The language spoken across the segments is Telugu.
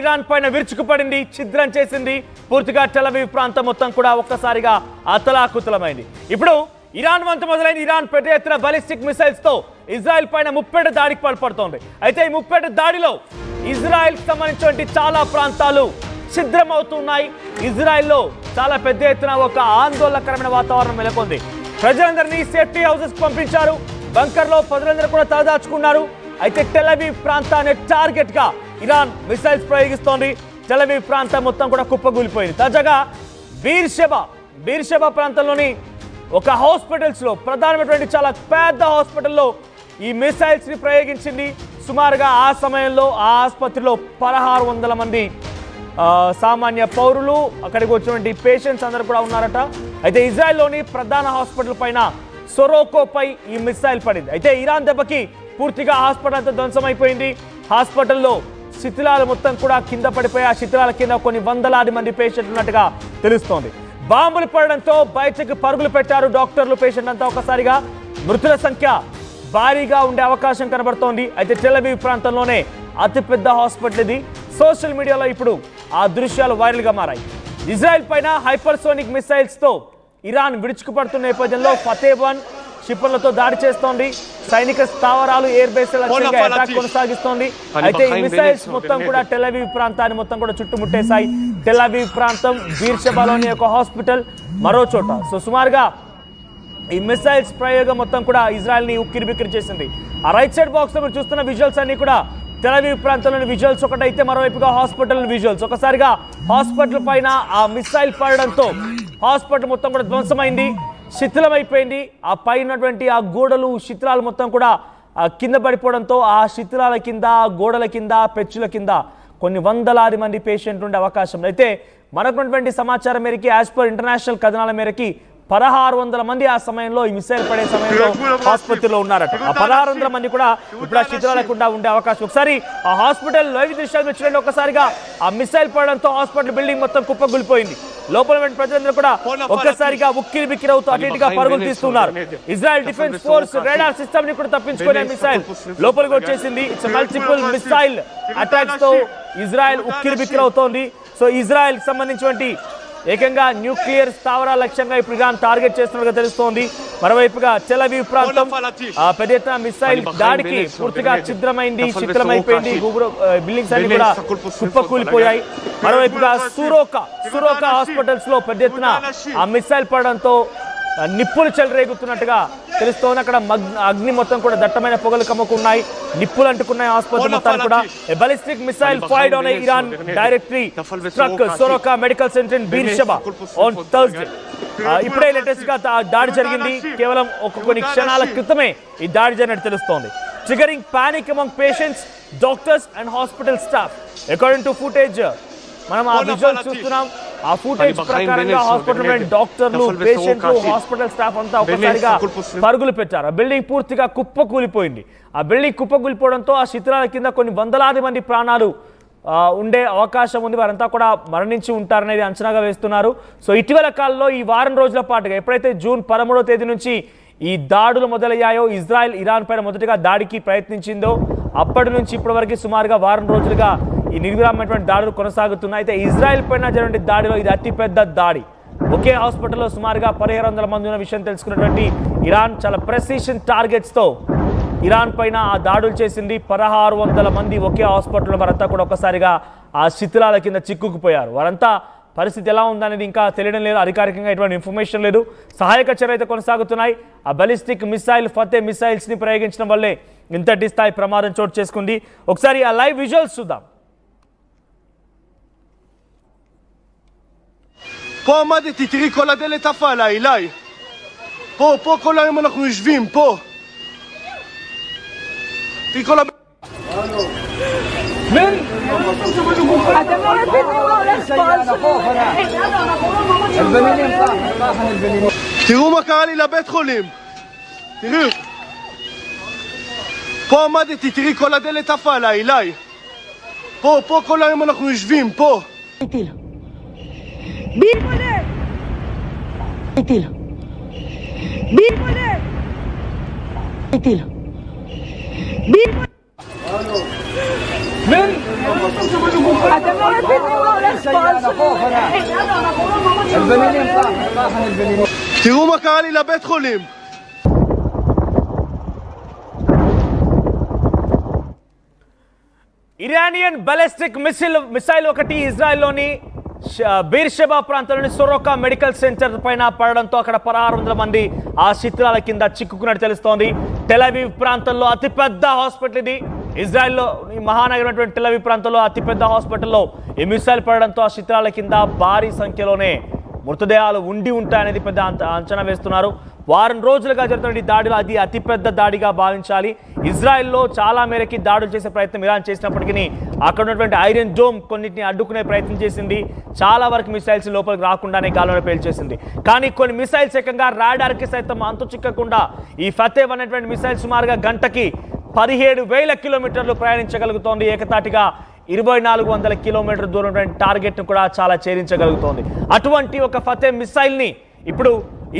ఇరాన్ పైన విరుచుకుపడింది, ఛిద్రం చేసింది. పూర్తిగా టెలవీవ్ ప్రాంతం మొత్తం కూడా ఒక్కసారిగా అతలాకుతలమైంది. ఇప్పుడు ఇరాన్ వంత మొదలైంది. ఇరాన్ పెద్ద ఎత్తున బాలిస్టిక్ మిసైల్స్ తో ఇజ్రాయెల్ పైన ముప్పెడు దాడికి పాల్పడుతోంది. అయితే ఈ ముప్పెడు దాడిలో ఇజ్రాయెల్ కి సంబంధించిన చాలా ప్రాంతాలు ఛిద్రమవుతున్నాయి. ఇజ్రాయెల్లో చాలా పెద్ద ఎత్తున ఒక ఆందోళనకరమైన వాతావరణం నెలకొంది. ప్రజలందరినీ సేఫ్టీ హౌసెస్ పంపించారు. బంకర్ లో ప్రజలందరూ కూడా తలదాచుకున్నారు. అయితే టెలవీవ్ ప్రాంతాన్ని టార్గెట్ గా ఇరాన్ మిసైల్స్ ప్రయోగిస్తోంది. టెలవీవ్ ప్రాంతం మొత్తం కూడా కుప్పగూలిపోయింది. తాజాగా బీర్షెబా ప్రాంతంలోని ఒక హాస్పిటల్స్ లో ప్రధానమైనటువంటి చాలా పెద్ద హాస్పిటల్లో ఈ మిసైల్స్ ని ప్రయోగించింది. సుమారుగా ఆ సమయంలో ఆ ఆసుపత్రిలో 1600 మంది సామాన్య పౌరులు, అక్కడికి వచ్చినటువంటి పేషెంట్స్ అందరూ కూడా ఉన్నారట. అయితే ఇజ్రాయెల్లోని ప్రధాన హాస్పిటల్ పైన సొరోకోపై ఈ మిసైల్ పడింది. అయితే ఇరాన్ దెబ్బకి పూర్తిగా హాస్పిటల్ అంతా ధ్వంసమైపోయింది. హాస్పిటల్లో శిథిలాలు మొత్తం కూడా కింద పడిపోయి ఆ శిథిలాల కింద కొన్ని వందలాది మంది పేషెంట్లు ఉన్నట్టుగా తెలుస్తోంది. బాంబులు పడడంతో బయటకు పరుగులు పెట్టారు డాక్టర్లు, పేషెంట్ అంతా. ఒకసారిగా మృతుల సంఖ్య భారీగా ఉండే అవకాశం కనబడుతోంది. అయితే టెలవీవ్ ప్రాంతంలోనే అతిపెద్ద హాస్పిటల్ ఇది. సోషల్ మీడియాలో ఇప్పుడు ఆ దృశ్యాలు వైరల్ గా మారాయి. ఇజ్రాయెల్ పైన హైపర్సోనిక్ మిసైల్స్ తో ఇరాన్ విడుచుకుపడుతున్న నేపథ్యంలో ఫతేహ్-1 క్షిపణులతో దాడి చేస్తోంది. సైనిక స్థావరాలు, ఎయిర్ బేస్ అటాక్ కొనసాగిస్తోంది. అయితే ఈ మిసైల్స్ మొత్తం కూడా టెలవీవ్ ప్రాంతాన్ని మొత్తం కూడా చుట్టుముట్టేశాయి. టెలవీవ్ ప్రాంతం, బీర్షెబాలోని ఒక హాస్పిటల్, మరో చోట. సో సుమారుగా ఈ మిసైల్స్ ప్రయోగం మొత్తం కూడా ఇజ్రాయెల్ ని ఉక్కిరిబిక్కిరి చేసింది. ఆ రైట్ సైడ్ బాక్స్ లో మీరు చూస్తున్న విజువల్స్ అన్ని కూడా టెలవీవ్ ప్రాంతంలోని విజువల్స్ ఒకటైతే, మరోవైపుగా హాస్పిటల్ విజువల్స్. ఒకసారిగా హాస్పిటల్ పైన ఆ మిసైల్ పడడంతో హాస్పిటల్ మొత్తం కూడా ధ్వంసమైంది, శిథిలమైపోయింది. ఆ పైనటువంటి ఆ గోడలు, శిథిలాలు మొత్తం కూడా కింద పడిపోవడంతో ఆ శిథిలాల కింద, గోడల కింద, పెచ్చుల కింద కొన్ని వందలాది మంది పేషెంట్లు ఉండే అవకాశం. అయితే మనకున్నటువంటి సమాచారం మేరకి, యాజ్ పర్ ఇంటర్నేషనల్ కథనాల మేరకి 1600 మంది ఆ సమయంలో, ఈ మిసైల్ పడే సమయంలో ఆసుపత్రిలో ఉన్నారట. ఆ 1600 మంది కూడా ఇప్పుడు ఆ శిథిలాలకుండా ఉండే అవకాశం. ఒకసారి ఆ హాస్పిటల్ లైవ్ దృశ్యాలు చూడండి. ఒక్కసారిగా ఆ మిసైల్ పడడంతో హాస్పిటల్ బిల్డింగ్ మొత్తం కుప్పగూలిపోయింది. లోపల ప్రజలందరూ కూడా ఒక్కసారిగా ఉక్కిరి బిక్కిరి అవుతూ అటు ఇటుగా పరుగులు తీస్తున్నారు. Israel defence force radar system ని కూడా తప్పించుకునే మిసైల్ లోపలికి వచ్చేసింది. ఇట్స్ మల్టిపుల్ మిసైల్ అటాక్స్ తో ఇజ్రాయెల్ ఉక్కిరి బిక్కిరి అవుతోంది. సో ఇజ్రాయెల్ కి సంబంధించినటువంటి ఏకంగా న్యూక్లియర్ స్థావరాల లక్ష్యంగా ఇప్పుడు ఇరాన్ టార్గెట్ చేస్తున్నట్టుగా తెలుస్తోంది. మరోవైపుగా టెలవీవ్ ప్రాంతం పెద్ద ఎత్తున మిసైల్ దాడికి పూర్తిగా ఛిద్రమైంది, శిథిలమైపోయింది. బిల్డింగ్స్ అన్ని కూడా కుప్పకూలిపోయాయి. మరోవైపుగా సురోకా హాస్పిటల్స్ లో పెద్ద ఎత్తున ఆ మిసైల్ పడడంతో నిప్పులు చెలరేగుతున్నట్టుగా తెలుస్తోంది. అక్కడ అగ్ని మొత్తం కూడా దట్టమైన పొగలు కమ్ముకున్నాయి, నిప్పులు అంటుకున్నాయి ఆసుపత్రి మొత్తాన్ని కూడా. Ballistic missile fired on Iran directly struck Soroka medical centre in Beersheba on Thursday. ఇప్పుడే లేటెస్ట్ గా దాడి జరిగింది. కేవలం కొన్ని క్షణాల క్రితమే ఈ దాడి జరిగినట్టు తెలుస్తోంది. Triggering panic among patients, doctors and hospital staff. According to footage మనం ఆ విజువల్స్ చూస్తున్నాం. ఆ ఫుటేజ్ ప్రకారంగా హాస్పిటల్ డాక్టర్లు, పేషెంట్లు, హాస్పిటల్ స్టాఫ్ అంతా ఒకసారిగా పరుగులు పెట్టారు. ఆ బిల్డింగ్ పూర్తిగా కుప్పకూలిపోయింది. ఆ బిల్డింగ్ కుప్పకూలిపోవడంతో ఆ శిథిలాల కింద కొన్ని వందలాది మంది ప్రాణాలు ఉండే అవకాశం ఉంది. వారంతా కూడా మరణించి ఉంటారనేది అంచనాగా వేస్తున్నారు. సో ఇటీవల కాలంలో ఈ వారం రోజుల పాటుగా ఎప్పుడైతే జూన్ 13వ తేదీ నుంచి ఈ దాడులు మొదలయ్యాయో, ఇజ్రాయెల్ ఇరాన్ పైన మొదటిగా దాడికి ప్రయత్నించిందో, అప్పటి నుంచి ఇప్పటి వరకు సుమారుగా వారం రోజులుగా ఈ నిర్విరామైనటువంటి దాడులు కొనసాగుతున్నాయి. అయితే ఇజ్రాయెల్ పైన జరిగిన దాడిలో ఇది అతిపెద్ద దాడి. ఒకే హాస్పిటల్లో సుమారుగా 1700 మంది ఉన్న విషయం తెలుసుకున్నటువంటి ఇరాన్ చాలా ప్రెసిషన్ టార్గెట్స్ తో ఇరాన్ పైన ఆ దాడులు చేసింది. 1600 మంది ఒకే హాస్పిటల్లో, వారంతా కూడా ఒక్కసారిగా ఆ శిథిలాల కింద చిక్కుకుపోయారు. వారంతా పరిస్థితి ఎలా ఉందనేది ఇంకా తెలియడం లేదు. అధికారికంగా ఎటువంటి ఇన్ఫర్మేషన్ లేదు. సహాయక చర్యలు అయితే కొనసాగుతున్నాయి. ఆ బాలిస్టిక్ మిసైల్ ఫతే మిసైల్స్ ని ప్రయోగించడం వల్లే ఇంతటి స్థాయి ప్రమాదం చోటు చేసుకుంది. ఒకసారి ఆ లైవ్ విజువల్స్ చూద్దాం. פה עמדתי, תראי כל הדלת עפה עליי, אליי. פה כל היום אנחנו יושבים, פה. תראי כל من? אתם לא מבינים מה הולך פה. תראו מה קרה לי לבית חולים. תראו. פה עמדתי, תראי כל הדלת עפה עליי, אליי. פה כל היום אנחנו יושבים, פה. בירבולה! טיל. בירבולה! טיל. בירבולה! אתם לא מבינים מה הולך פה. תראו מה קרה לי לבית חולים. ఇరానియన్ బాలిస్టిక్ మిసైల్ ఒకటి ఇజ్రాయెల్లోని బీర్షెబా ప్రాంతంలోని సొరోకా మెడికల్ సెంటర్ పైన పడడంతో అక్కడ 1600 మంది ఆ శిథిలాల కింద చిక్కుకున్నట్టు తెలుస్తోంది. టెలవీవ్ ప్రాంతంలో అతిపెద్ద హాస్పిటల్ ఇది. ఇజ్రాయెల్లో మహానగరం టెలవీవ్ ప్రాంతంలో అతిపెద్ద హాస్పిటల్లో ఈ మిసైల్ పడడంతో ఆ శిథిలాల కింద భారీ సంఖ్యలోనే మృతదేహాలు ఉండి ఉంటాయనేది పెద్ద అంచనా వేస్తున్నారు. వారం రోజులుగా జరుగుతున్న దాడిలో అది అతిపెద్ద దాడిగా భావించాలి. ఇజ్రాయెల్లో చాలా మేరకి దాడులు చేసే ప్రయత్నం ఇరాన్ చేసినప్పటికీ అక్కడ ఉన్నటువంటి ఐరన్ డోమ్ కొన్నిటిని అడ్డుకునే ప్రయత్నం చేసింది. చాలా వరకు మిసైల్స్ లోపలికి రాకుండానే గాల్లోనే పేల్చేసింది. కానీ కొన్ని మిసైల్స్ ఏకంగా రాడార్కి సైతం అంతు చిక్కకుండా ఈ ఫతేవ్ అనేటువంటి మిసైల్ సుమారుగా గంటకి 17,000 కిలోమీటర్లు ప్రయాణించగలుగుతోంది. ఏకతాటిగా 2400 కిలోమీటర్ దూరం టార్గెట్ను కూడా చాలా చేరించగలుగుతోంది. అటువంటి ఒక ఫతేవ్ మిసైల్ని ఇప్పుడు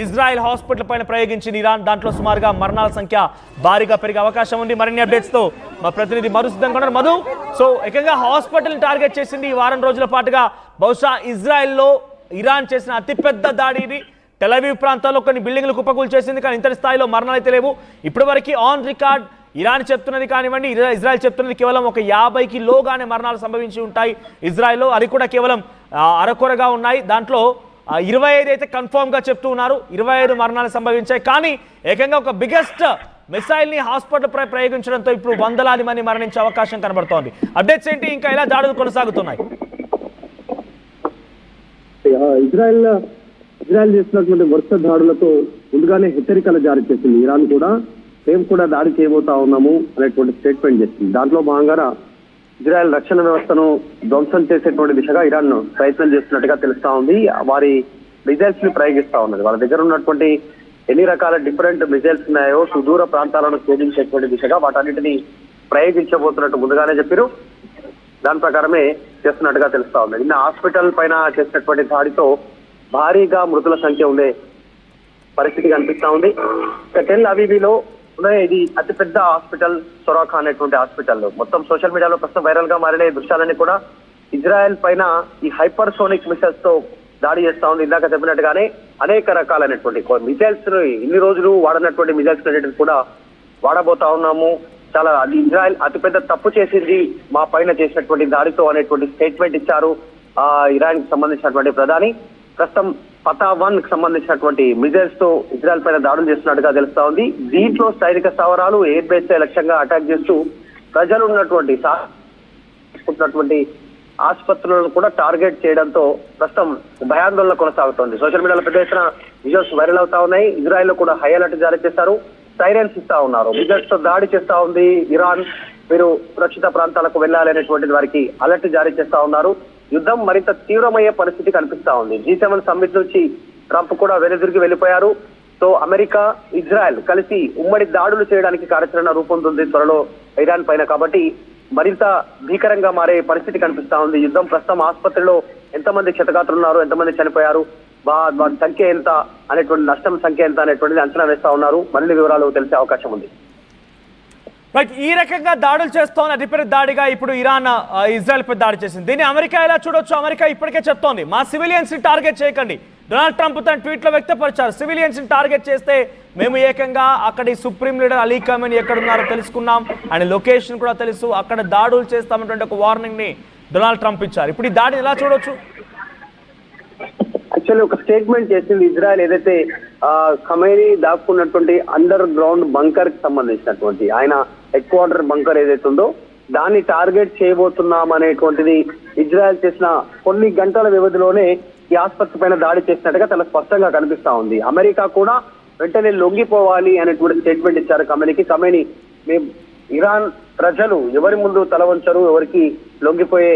ఇజ్రాయెల్ హాస్పిటల్ పైన ప్రయోగించింది ఇరాన్. దాంట్లో సుమారుగా మరణాల సంఖ్య భారీగా పెరిగే అవకాశం ఉంది. మరిన్ని అప్డేట్స్తో మా ప్రతినిధి మధు సిద్ధంగా ఉన్నారు. మధు, సో ఏకంగా హాస్పిటల్ని టార్గెట్ చేసింది ఈ వారం రోజుల పాటుగా. బహుశా ఇజ్రాయెల్లో ఇరాన్ చేసిన అతిపెద్ద దాడి ఇది. టెలవీవ్ ప్రాంతాల్లో కొన్ని బిల్డింగ్లు కుప్పకూలు చేసింది, కానీ ఇంతటి స్థాయిలో మరణాలు అయితే లేవు. ఇప్పటివరకు ఆన్ రికార్డ్ ఇరాన్ చెప్తున్నది కానివ్వండి, ఇజ్రాయెల్ చెప్తున్నది కేవలం ఒక 50కి లోగానే మరణాలు సంభవించి ఉంటాయి ఇజ్రాయెల్లో. అది కూడా కేవలం అరకొరగా ఉన్నాయి. దాంట్లో 25 అయితే కన్ఫర్మ్గా చెప్తూ ఉన్నారు. 25 మరణాలు సంభవించాయి. కానీ ఏకంగా ఒక బిగ్గెస్ట్ మిసైల్ని హాస్పిటల్ పై ప్రయోగించడంతో ఇప్పుడు వందలాది మంది మరణించే అవకాశం కనబడుతోంది. అప్డేట్స్ ఏంటి? ఇంకా ఎలా దాడులు కొనసాగుతున్నాయి? ఇజ్రాయెల్ చేసినటువంటి వరుస దాడులతో ముందుగానే హెచ్చరికలు జారీ చేసింది ఇరాన్ కూడా. మేము కూడా దాడి చేయబోతా ఉన్నాము అనేటువంటి స్టేట్మెంట్ చేసింది. దాంట్లో భాగంగా ఇజ్రాయెల్ రక్షణ వ్యవస్థను ధ్వంసం చేసేటువంటి దిశగా ఇరాన్ ప్రయత్నం చేస్తున్నట్టుగా తెలుస్తా ఉంది. వారి మిజైల్స్ ని ప్రయోగిస్తా ఉన్నది. వాళ్ళ దగ్గర ఉన్నటువంటి ఎన్ని రకాల డిఫరెంట్ మిజైల్స్ ఉన్నాయో సుదూర ప్రాంతాలను ఛేదించేటువంటి దిశగా వాటన్నిటిని ప్రయోగించబోతున్నట్టు ముందుగానే చెప్పారు. దాని ప్రకారమే చేస్తున్నట్టుగా తెలుస్తా ఉంది. నిన్న హాస్పిటల్ పైన చేసినటువంటి దాడితో భారీగా మృతుల సంఖ్య ఉండే పరిస్థితి కనిపిస్తా ఉంది. టెల్ అవీవీలో ఇది అతిపెద్ద హాస్పిటల్ సొరాకా అనేటువంటి హాస్పిటల్. మొత్తం సోషల్ మీడియాలో ప్రస్తుతం వైరల్ గా మారిన దృశ్యాలన్నీ కూడా ఇజ్రాయెల్ పైన ఈ హైపర్సోనిక్ మిసైల్స్ తో దాడి చేస్తా ఉంది. ఇందాక చెప్పినట్టుగానే అనేక రకాలైనటువంటి మిసైల్స్ ఇన్ని రోజులు వాడినటువంటి మిసైల్స్ కూడా వాడబోతా ఉన్నాము. చాలా ఇజ్రాయెల్ అతిపెద్ద తప్పు చేసింది మా పైన చేసినటువంటి దాడితో అనేటువంటి స్టేట్మెంట్ ఇచ్చారు ఇరాన్ కి సంబంధించినటువంటి ప్రధాని. ప్రస్తుతం ఫతా-1 కి సంబంధించినటువంటి మిజైల్స్ తో ఇజ్రాయెల్ పైన దాడులు చేస్తున్నట్టుగా తెలుస్తా ఉంది. దీంట్లో సైనిక స్థావరాలు, ఎయిర్ బేస్ లక్ష్యంగా అటాక్ చేస్తూ ప్రజలు ఉన్నటువంటి ఆసుపత్రులను కూడా టార్గెట్ చేయడంతో ప్రస్తుతం భయాందోళన కొనసాగుతోంది. సోషల్ మీడియాలో పెద్ద ఎత్తున విజువల్స్ వైరల్ అవుతా ఉన్నాయి. ఇజ్రాయెల్ లో కూడా హై అలర్ట్ జారీ చేశారు. సైరన్స్ ఇస్తా ఉన్నారు. మిజైల్స్ తో దాడి చేస్తా ఉంది ఇరాన్. మీరు సురక్షిత ప్రాంతాలకు వెళ్లాలి అనేటువంటిది వారికి అలర్ట్ జారీ చేస్తా ఉన్నారు. యుద్ధం మరింత తీవ్రమయ్యే పరిస్థితి కనిపిస్తా ఉంది. G7 సమ్మిట్ నుంచి ట్రంప్ కూడా వెనుదిరిగి వెళ్లిపోయారు. సో అమెరికా, ఇజ్రాయెల్ కలిసి ఉమ్మడి దాడులు చేయడానికి కార్యాచరణ రూపొందుంది త్వరలో ఇరాన్ పైన. కాబట్టి మరింత భీకరంగా మారే పరిస్థితి కనిపిస్తా ఉంది. యుద్ధం ప్రస్తుతం ఆసుపత్రిలో ఎంతమంది క్షతగాత్రులు ఉన్నారు, ఎంతమంది చనిపోయారు, వారి సంఖ్య ఎంత అనేటువంటి, నష్టం సంఖ్య ఎంత అనేటువంటిది అంచనా వేస్తా ఉన్నారు. మరిన్ని వివరాలు తెలిసే అవకాశం ఉంది. రైట్, ఈ రకంగా దాడులు చేస్తోంది. అతిపెద్ద దాడిగా ఇప్పుడు ఇరాన్ ఇజ్రాయెల్ పై దాడి చేసింది. దీన్ని అమెరికా ఎలా చూడొచ్చు? అమెరికా ఇప్పటికే చెప్తోంది, మా సివిలియన్స్ ని టార్గెట్ చేయకండి. డొనాల్డ్ ట్రంప్ తన ట్వీట్ లో వ్యక్తపరిచారు, సివిలియన్స్ ని టార్గెట్ చేస్తే మేము ఏకంగా అక్కడి సుప్రీం లీడర్ అలీ ఖమేనీ ఎక్కడున్నారో తెలుసుకున్నాం, ఆయన లొకేషన్ కూడా తెలుసు, అక్కడ దాడులు చేస్తామన్నటువంటి ఒక వార్నింగ్ ని డొనాల్డ్ ట్రంప్ ఇచ్చారు. ఇప్పుడు ఈ దాడిని ఎలా చూడొచ్చు? యాక్చువల్లీ ఒక స్టేట్మెంట్ చేసింది ఇజ్రాయెల్. ఏదైతే ఖమేనీ దాక్కున్నటువంటి అండర్ గ్రౌండ్ బంకర్ కి సంబంధించినటువంటి ఆయన హెడ్ క్వార్టర్ బంకర్ ఏదైతే ఉందో దాన్ని టార్గెట్ చేయబోతున్నాం అనేటువంటిది ఇజ్రాయెల్ చేసిన కొన్ని గంటల వ్యవధిలోనే ఈ ఆసుపత్రి పైన దాడి చేసినట్టుగా చాలా స్పష్టంగా కనిపిస్తా ఉంది. అమెరికా కూడా వెంటనే లొంగిపోవాలి అనేటువంటి స్టేట్మెంట్ ఇచ్చారు ఖమేనీ. మేము ఇరాన్ ప్రజలు ఎవరి ముందు తల వంచరు, ఎవరికి లొంగిపోయే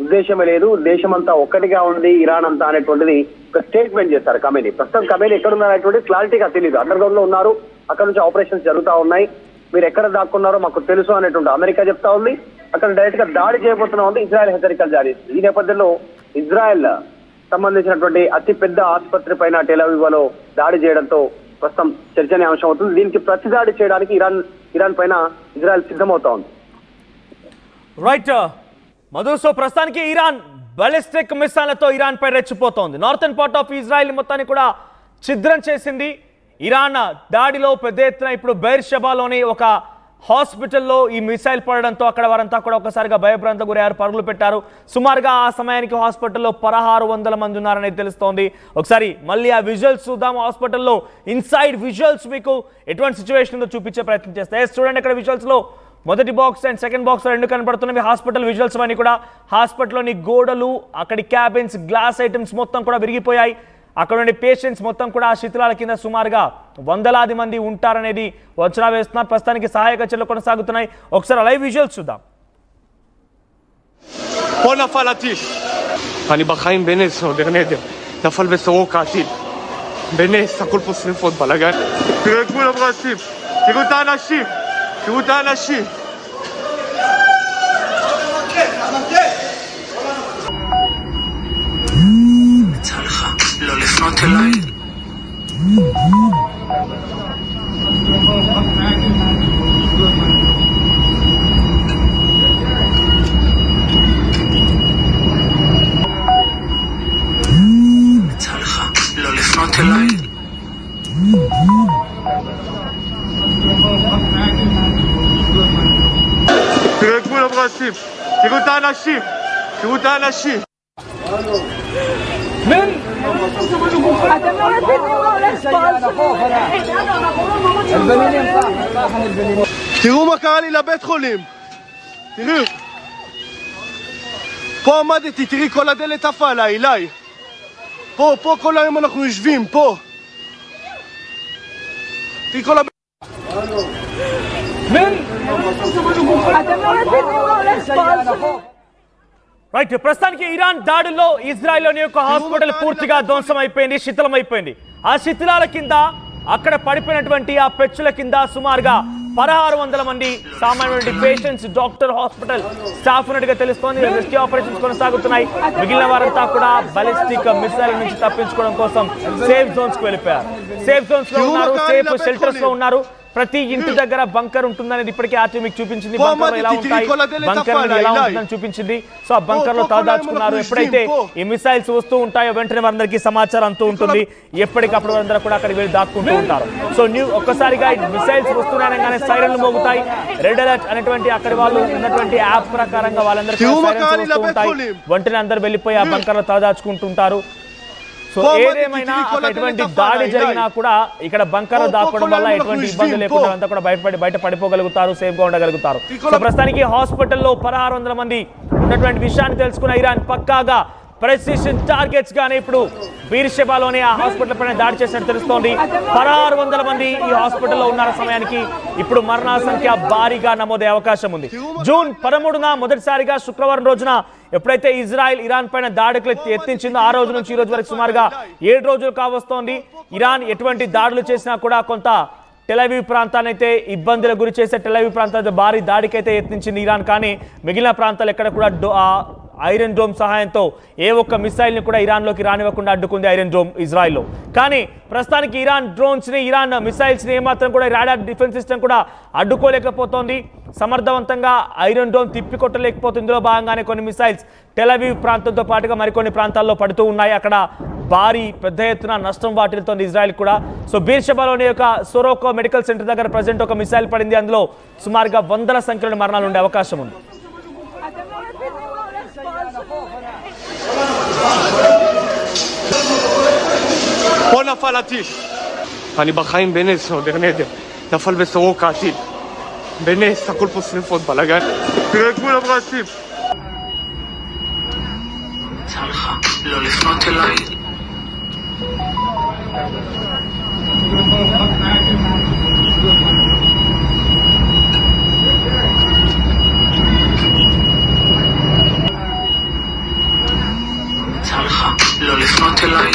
ఉద్దేశమే లేదు, దేశమంతా ఒక్కటిగా ఉంది ఇరాన్ అంతా అనేటువంటిది ఒక స్టేట్మెంట్ చేశారు ఖమేనీ. ప్రస్తుతం ఖమేనీ ఎక్కడున్నారు అనేటువంటి క్లారిటీగా తెలియదు. అండర్ గ్రౌండ్ లో ఉన్నారు, అక్కడ నుంచి ఆపరేషన్స్ జరుగుతా ఉన్నాయి, మీరు ఎక్కడ దాక్కున్నారో మాకు తెలుసు అనేటువంటి అమెరికా చెప్తా ఉంది. అక్కడ డైరెక్ట్ గా దాడి చేయబోతున్నా ఉంది ఇజ్రాయెల్ హెచ్చరికలు జారీ చేస్తుంది. ఈ నేపథ్యంలో ఇజ్రాయెల్ సంబంధించినటువంటి అతి పెద్ద ఆసుపత్రి పైన టెల్ అవీవ్లో దాడి చేయడంతో ప్రస్తుతం చర్చనీయాంశం అవుతుంది. దీనికి ప్రతిదాడి చేయడానికి ఇరాన్ పైన ఇజ్రాయెల్ సిద్ధమవుతా ఉంది. రైట్. మధు, సో ప్రస్తుతానికి ఇరాన్ బాలిస్టిక్ మిసైళ్లతో ఇరాన్ పై రెచ్చిపోతోంది. నార్థన్ పార్ట్ ఆఫ్ ఇజ్రాయెల్ మొత్తాన్ని కూడా ఛిద్రం చేసింది. ఇరాన్ దాడిలో పెద్ద ఎత్తున ఇప్పుడు బెయిర్షెబాలోని ఒక హాస్పిటల్లో ఈ మిసైల్ పడడంతో అక్కడ వారంతా కూడా ఒకసారిగా భయభ్రాంత గురయ్యారు, పరుగులు పెట్టారు. సుమారుగా ఆ సమయానికి హాస్పిటల్లో 1600 మంది ఉన్నారనేది తెలుస్తోంది. ఒకసారి మళ్ళీ ఆ విజువల్స్ చూద్దాం. హాస్పిటల్లో ఇన్సైడ్ విజువల్స్ మీకు ఎటువంటి సిచ్యువేషన్ ఉందో చూపించే ప్రయత్నం చేస్తాయి. చూడండి, ఇక్కడ విజువల్స్ లో మొదటి బాక్స్ అండ్ సెకండ్ బాక్స్ రెండు కనపడుతున్నవి హాస్పిటల్ విజువల్స్ అన్ని కూడా. హాస్పిటల్లోని గోడలు, అక్కడి క్యాబిన్స్, గ్లాస్ ఐటమ్స్ మొత్తం కూడా విరిగిపోయాయి. అక్కడ ఉండే పేషెంట్స్ మొత్తం కూడా ఆ శిథిలాల కింద సుమారుగా వందలాది మంది ఉంటారనేది అంచనా వేస్తున్నారు. ప్రస్తుతానికి సహాయక చర్యలు కొనసాగుతున్నాయి. ఒకసారి లైవ్ విజువల్స్ చూద్దాం. פה נפל הטיל. אני בחיים בנס, עוד נדר. נפל בסורוקה הטיל. בנס, הכל פה שריפות, בלאגן. תראו את כולם רצים. תראו את האנשים. תראו את האנשים. יצא לך לא לפנות אליי. יצא לך לא לפנות אליי. תראו את כולם רצים. תראו את האנשים. תראו את האנשים. אתם לא מבינים מה הולך פה. תראו מה קרה לי לבית חולים. תראו. פה עמדתי, תראי כל הדלת עפה עליי, אליי. פה כל היום אנחנו יושבים, פה. תראי כל הבית. אתם לא מבינים מה הולך פה. రైట్, ప్రస్తుతానికి ఇరాన్ దాడుల్లో ఇజ్రాయెల్లోని యొక్క హాస్పిటల్ పూర్తిగా ధ్వంసం అయిపోయింది, శిథిలం అయిపోయింది. ఆ శిథిలాల కింద, అక్కడ పడిపోయినటువంటి ఆ పెచ్చుల కింద సుమారుగా 1600 మంది సామాన్య పేషెంట్స్, డాక్టర్, హాస్పిటల్ స్టాఫ్ ఉన్నట్టుగా తెలుస్తోంది. రెస్క్యూ ఆపరేషన్స్ కొనసాగుతున్నాయి. మిగిలిన వారంతా కూడా బాలిస్టిక్ మిసైల్ నుంచి తప్పించుకోవడం కోసం సేఫ్ జోన్స్ కు వెళ్ళిపోయారు. సేఫ్ జోన్స్ లో ఉన్నారు, సేఫ్ షెల్టర్స్ లో ఉన్నారు. ప్రతి ఇంటి దగ్గర బంకర్ ఉంటుందనేది ఇప్పటికే ఆర్టీ మీకు చూపించింది. బంకర్ ఎలా ఉంటాయి, బంకర్ ఎలా ఉంటుందని చూపించింది. సో ఆ బంకర్ లో తలదాచుకున్నారు. ఎప్పుడైతే ఈ మిసైల్స్ వస్తూ ఉంటాయో వెంటనే వారందరికీ సమాచారం అంతూ ఉంటుంది. ఎప్పటికప్పుడు వారందరూ కూడా అక్కడికి వెళ్ళి దాక్కుంటూ ఉంటారు. సో ఒక్కసారిగా మిసైల్స్ వస్తున్నాయనగానే సైరన్లు మోగుతాయి. రెడ్ అలర్ట్ అనేటువంటి అక్కడి వాళ్ళు ఉన్నటువంటి యాప్ ప్రకారంగా వాళ్ళందరికీ సైరన్స్ వస్తూ ఉంటాయి. వెంటనే అందరూ వెళ్ళిపోయి ఆ బంకర్ లో తలదాచుకుంటుంటారు. సో ఏదేమైనా ఎటువంటి దాడి జరిగినా కూడా ఇక్కడ బంకర్ దాక్కోవడం వల్ల ఎటువంటి ఇబ్బంది లేకుండా అంతా కూడా బయట పడిపోగలుగుతారు, సేఫ్ గా ఉండగలుగుతారు. సో ప్రస్తుతానికి హాస్పిటల్లో 1600 మంది ఉన్నటువంటి విషయాన్ని తెలుసుకున్న ఇరాన్ పక్కాగా ప్రెసిషన్ టార్గెట్స్ గానే ఇప్పుడు బీర్షెబాలోనే ఆ హాస్పిటల్ పైన దాడి చేసినట్టు తెలుస్తోంది. 1600 మంది ఈ హాస్పిటల్లో ఉన్న సమయానికి ఇప్పుడు మరణాల సంఖ్య భారీగా నమోదయ్యే అవకాశం ఉంది. జూన్ 13న మొదటిసారిగా శుక్రవారం రోజున ఎప్పుడైతే ఇజ్రాయెల్ ఇరాన్ పైన దాడులు ఎత్తించిందో ఆ రోజు నుంచి ఈ రోజు వరకు సుమారుగా 7 రోజులు కావస్తోంది. ఇరాన్ ఎటువంటి దాడులు చేసినా కూడా కొంత టెల్-అవీవ్ ప్రాంతాన్ని అయితే ఇబ్బందుల గురి చేసే టెల్-అవీవ్ ప్రాంతాలతో భారీ దాడికైతే యత్నించింది ఇరాన్. కానీ మిగిలిన ప్రాంతాలు ఎక్కడ కూడా ఐరన్ డోమ్ సహాయంతో ఏ ఒక్క మిసైల్ని కూడా ఇరాన్లోకి రానివ్వకుండా అడ్డుకుంది ఐరన్ డోమ్ ఇజ్రాయెల్లో. కానీ ప్రస్తుతానికి ఇరాన్ డ్రోన్స్ని, ఇరాన్ మిసైల్స్ని ఏమాత్రం కూడా రాడార్ డిఫెన్స్ సిస్టమ్ కూడా అడ్డుకోలేకపోతోంది. సమర్థవంతంగా ఐరన్ డోమ్ తిప్పికొట్టలేకపోతుంది. ఇందులో భాగంగానే కొన్ని మిసైల్స్ టెల్-అవీవ్ ప్రాంతంతో పాటుగా మరికొన్ని ప్రాంతాల్లో పడుతూ ఉన్నాయి. అక్కడ భారీ పెద్ద ఎత్తున నష్టం వాటిల్తోంది ఇజ్రాయెల్ కూడా. సో బీర్షెబాలోని యొక్క సొరోకో మెడికల్ సెంటర్ దగ్గర ప్రజెంట్ ఒక మిసైల్ పడింది. అందులో సుమారుగా వందల సంఖ్యలో మరణాలు ఉండే అవకాశం ఉంది. פה נפל הטיל. אני בחיים בנס, עוד נדר. נפל בסורוקה הטיל. בנס, הכל פה שריפות, בלאגן. תראו את כולם רצים. יצא לך לא לפנות אליי. יצא לך לא לפנות אליי.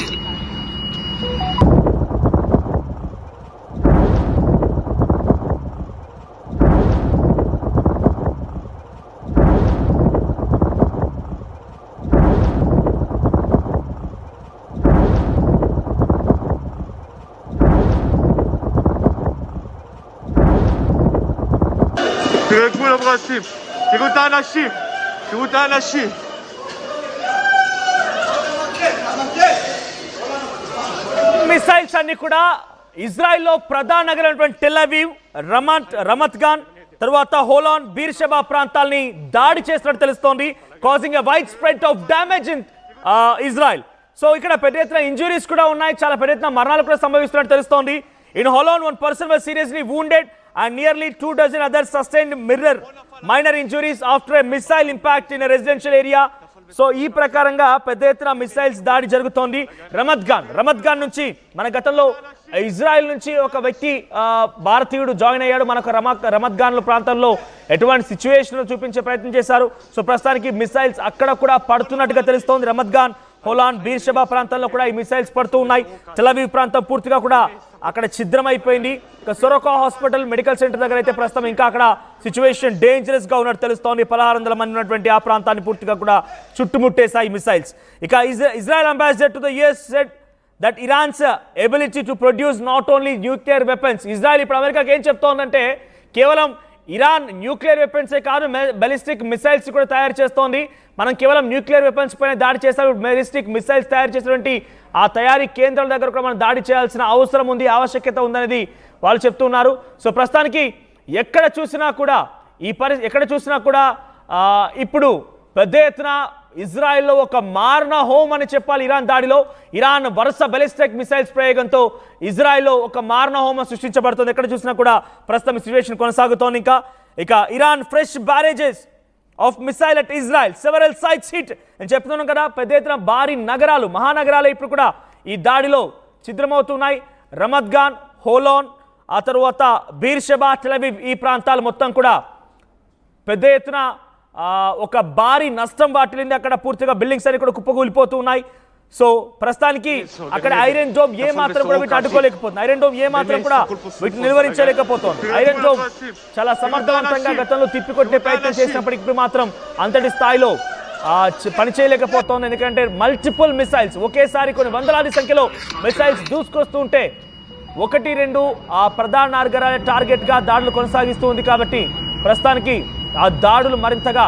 תראו את כולם רצים. תראו את האנשים. תראו את האנשים. మిసైల్స్ అన్ని కూడా ఇజ్రాయెల్లో ప్రధాన నగరమైనటువంటి టెల్ అవీవ్, రమత్ గాన్, తర్వాత హోలాన్, బీర్షెబా ప్రాంతాల్ని దాడి చేసినట్టు తెలుస్తోంది, causing a wide spread of damage in Israel. So ఇక్కడ పెద్ద ఎత్తున ఇంజురీస్ కూడా ఉన్నాయి, చాలా పెద్ద ఎత్తున మరణాలు కూడా సంభవిస్తున్నట్టు తెలుస్తోంది. In Holon 1 person was seriously wounded and nearly 24 others sustained minor injuries after a missile impact in a residential area. So ఈ ప్రకారంగా పెద్ద ఎత్తున మిసైల్స్ దాడి జరుగుతోంది. రమత్ గాన్ నుంచి మన గతంలో ఇజ్రాయెల్ నుంచి ఒక వ్యక్తి భారతీయుడు జాయిన్ అయ్యాడు. మనకు రమత్ గాన్ ప్రాంతంలో ఎటువంటి సిచ్యువేషన్ చూపించే ప్రయత్నం చేశారు. సో ప్రస్తుతానికి మిసైల్స్ అక్కడ కూడా పడుతున్నట్టుగా తెలుస్తోంది. రమత్ గాన్, హోలాన్, బీర్షెబా ప్రాంతాల్లో కూడా ఈ మిసైల్స్ పడుతూ ఉన్నాయి. టెల్ అవీవ్ ప్రాంతం పూర్తిగా కూడా అక్కడ ఛిద్రం అయిపోయింది. సొరకా హాస్పిటల్ మెడికల్ సెంటర్ దగ్గర అయితే ప్రస్తుతం ఇంకా అక్కడ సిచ్యువేషన్ డేంజరస్ గా ఉన్నట్టు తెలుస్తోంది. 1600 మంది ఉన్నటువంటి ఆ ప్రాంతాన్ని పూర్తిగా కూడా చుట్టుముట్టేశాయి మిసైల్స్. ఇక Israel ambassador to the US said that Iran's ability to produce not only nuclear weapons. Israel ఇప్పుడు అమెరికాకి ఏం చెప్తోందంటే కేవలం ఇరాన్ న్యూక్లియర్ వెపన్సే కాదు, బలిస్టిక్ మిసైల్స్ కూడా తయారు చేస్తోంది. మనం కేవలం న్యూక్లియర్ వెపన్స్ పైన దాడి చేస్తాం, బలిస్టిక్ మిసైల్స్ తయారు చేసినటువంటి ఆ తయారీ కేంద్రాల దగ్గర కూడా మనం దాడి చేయాల్సిన అవసరం ఉంది, ఆవశ్యకత ఉందనేది వాళ్ళు చెప్తున్నారు. సో ప్రస్తుతానికి ఎక్కడ చూసినా కూడా ఇప్పుడు పెద్ద ఎత్తున ఇజ్రాయెల్లో ఒక మారణ హోమ్ అని చెప్పాలి. ఇరాన్ దాడిలో ఇరాన్ వరుస బలిస్టిక్ మిసైల్స్ ప్రయోగంతో ఇజ్రాయెల్లో ఒక మారణ హోమం సృష్టించబడుతుంది. ఎక్కడ చూసినా కూడా ప్రస్తుతం సిచ్యువేషన్ కొనసాగుతోంది. ఇక Iran fresh barrages of missile at Israel, several sites hit అని చెప్తున్నాం కదా. పెద్ద ఎత్తున భారీ నగరాలు, మహానగరాలు ఇప్పుడు కూడా ఈ దాడిలో ఛిద్రమవుతున్నాయి. రమత్ గాన్, హోలాన్, ఆ తర్వాత బీర్షెబా, టెల్ అవీవ్ ఈ ప్రాంతాలు మొత్తం కూడా పెద్ద ఎత్తున ఒక భారీ నష్టం వాటిల్లింది. అక్కడ పూర్తిగా బిల్డింగ్స్ అన్ని కూడా కుప్పకూలిపోతూ ఉన్నాయి. సో ప్రస్తుతానికి అక్కడ ఐరన్ డోమ్ ఏ మాత్రం కూడా వీటిని అడ్డుకోలేకపోతుంది, ఐరన్ డోమ్ ఏ మాత్రం కూడా వీటిని నిలువరించలేకపోతుంది. ఐరన్ డోమ్ చాలా సమర్థవంతంగా గతంలో తిప్పికొట్టే ప్రయత్నం చేసినప్పటికీ ఇప్పుడు మాత్రం అంతటి స్థాయిలో పని చేయలేకపోతుంది. ఎందుకంటే మల్టిపుల్ మిసైల్స్ ఒకేసారి కొన్ని వందలాది సంఖ్యలో మిసైల్స్ దూసుకొస్తూ ఉంటే 1-2 ప్రధాన నగరాల టార్గెట్ గా దాడులు కొనసాగిస్తూ ఉంది. కాబట్టి ప్రస్తుతానికి ఆ దాడులు మరింతగా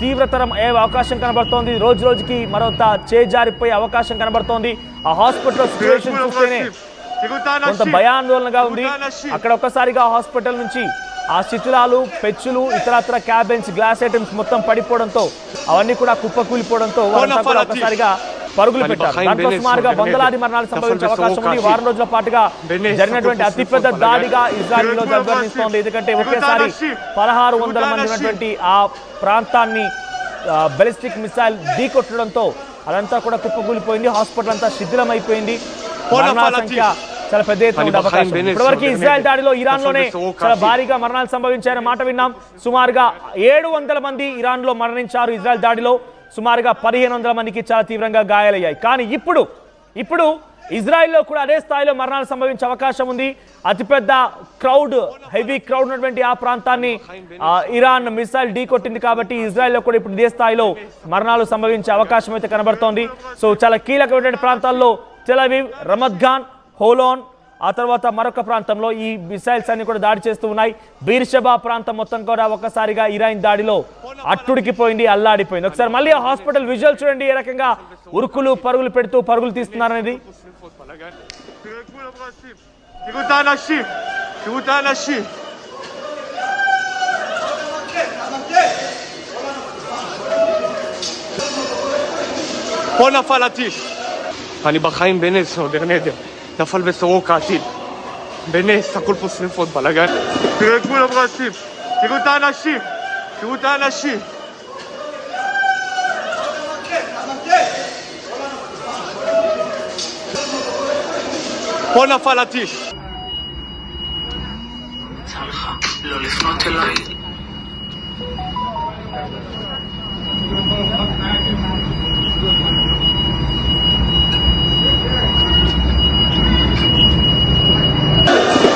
తీవ్రతరం అయ్యే అవకాశం కనబడుతోంది. రోజు రోజుకి మరొక చేజారిపోయే అవకాశం కనబడుతోంది. ఆ హాస్పిటల్ సిచ్యువేషన్ చూస్తేనే కొంత భయాందోళనగా ఉంది. అక్కడ ఒక్కసారిగా హాస్పిటల్ నుంచి ఆ శిథిలాలు, పెచ్చులు, ఇతరత్ర క్యాబిన్స్, గ్లాస్ ఐటమ్స్ మొత్తం పడిపోవడంతో అవన్నీ కూడా కుప్పకూలిపోవడంతో వారంతా కూడా ఒక్కసారిగా పరుగులు పెట్టారు. దాంట్లో సుమారుగా వందలాది మరణాలు సంభవించే అవకాశం ఉంది. వారం రోజుల పాటుగా జరిగినటువంటి అతిపెద్ద దాడిగా ఇజ్రాయెల్లో జరగనిస్తోంది. ఎందుకంటే ఒకేసారి 1600 మంది ఉన్నటువంటి ఆ ప్రాంతాన్ని బలిస్టిక్ మిసైల్ ఢీకొట్టడంతో అదంతా కూడా కుప్పకూలిపోయింది. హాస్పిటల్ అంతా శిథిలమైపోయింది. మరణాల సంఖ్య చాలా పెద్ద ఎత్తున ఉండే అవకాశం. ఇప్పటివరకు ఇజ్రాయెల్ దాడిలో ఇరాన్ లోనే చాలా భారీగా మరణాలు సంభవించారనే మాట విన్నాం. సుమారుగా 700 మంది ఇరాన్ లో మరణించారు. ఇజ్రాయెల్ దాడిలో సుమారుగా 1500 మందికి చాలా తీవ్రంగా గాయాలయ్యాయి. కానీ ఇప్పుడు ఇజ్రాయెల్లో కూడా అదే స్థాయిలో మరణాలు సంభవించే అవకాశం ఉంది. అతిపెద్ద క్రౌడ్, హెవీ క్రౌడ్ ఉన్నటువంటి ఆ ప్రాంతాన్ని ఇరాన్ మిసైల్ ఢీకొట్టింది. కాబట్టి ఇజ్రాయెల్లో కూడా ఇప్పుడు ఇదే స్థాయిలో మరణాలు సంభవించే అవకాశం అయితే కనబడుతోంది. సో చాలా కీలకమైనటువంటి ప్రాంతాల్లో టెల్ అవీవ్, రమత్ గాన్, హోలాన్, ఆ తర్వాత మరొక ప్రాంతంలో ఈ మిసైల్స్ అన్ని కూడా దాడి చేస్తూ ఉన్నాయి. బీర్షెబా ప్రాంతం మొత్తం కూడా ఒక్కసారిగా ఇరాన్ దాడిలో అట్టుడికిపోయింది, అల్లాడిపోయింది. ఒకసారి మళ్ళీ ఆ హాస్పిటల్ విజువల్ చూడండి, ఏ రకంగా ఉరుకులు పరుగులు పెడుతూ పరుగులు తీస్తున్నారనేది. אני בחיים בנס, עוד נדר. נפל בסורוקה הטיל. בנס, הכל פה שריפות, בלגן. תראה כולם רצים. תראו את האנשים. פה נפל הטיל. יצא לך לא לפנות אליי.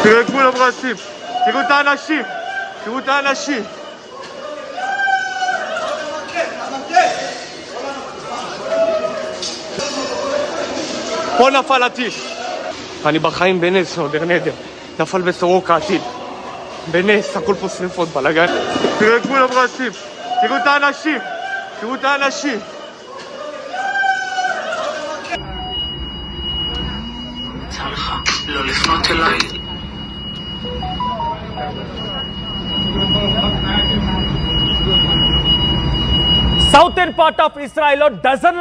תראה כולם רצים. תראו את האנשים. פה נפל הטיל. אני בחיים בנס, עוד נדר. נפל בסורוקה הטיל. בנס, הכל פה שריפות, בלגן. תראה כולם רצים. תראו את תראו את האנשים. יצא לך לא לפנות אליי. సౌతర్న్ పార్ట్ ఆఫ్ ఇజ్రాయెల్లో డజన్ల